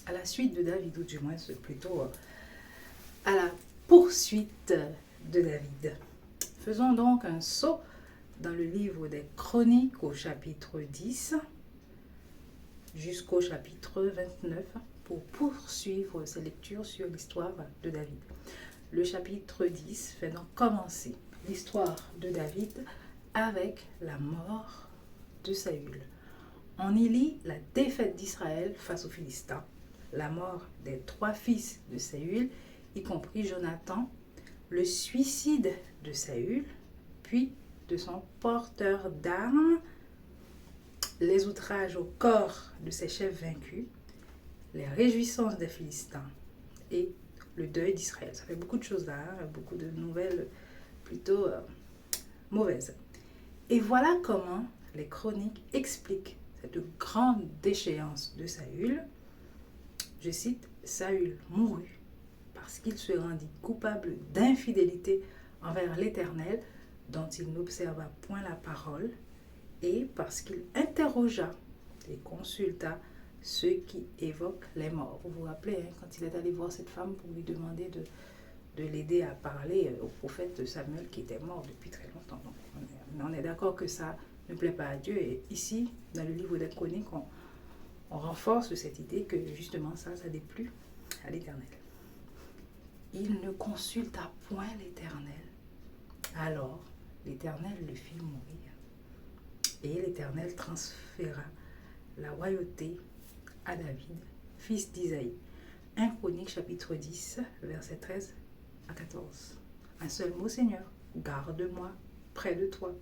à la suite de David, ou du moins plutôt à la poursuite de David. Faisons donc un saut dans le livre des Chroniques au chapitre 10 jusqu'au chapitre 29 pour poursuivre ces lectures sur l'histoire de David. Le chapitre 10 fait donc commencer l'histoire de David avec la mort de Saül. On y lit la défaite d'Israël face aux Philistins, la mort des 3 fils de Saül, y compris Jonathan, le suicide de Saül, puis de son porteur d'armes, les outrages au corps de ses chefs vaincus, les réjouissances des Philistins et le deuil d'Israël. Ça fait beaucoup de choses là, beaucoup de nouvelles plutôt mauvaises. Et voilà comment les chroniques expliquent cette grande déchéance de Saül. Je cite, Saül mourut parce qu'il se rendit coupable d'infidélité envers l'Éternel, dont il n'observa point la parole, et parce qu'il interrogea et consulta ceux qui évoquent les morts. Vous vous rappelez, quand il est allé voir cette femme pour lui demander de l'aider à parler au prophète Samuel qui était mort depuis très longtemps. Donc, on est d'accord que ça ne plaît pas à Dieu. Et ici, dans le livre des Chroniques, on renforce cette idée que justement ça déplut à l'Éternel. Il ne consulta point l'Éternel. Alors, l'Éternel le fit mourir. Et l'Éternel transféra la royauté à David, fils d'Isaïe. 1 Chronique chapitre 10, versets 13 à 14. Un seul mot, Seigneur, garde-moi près de toi.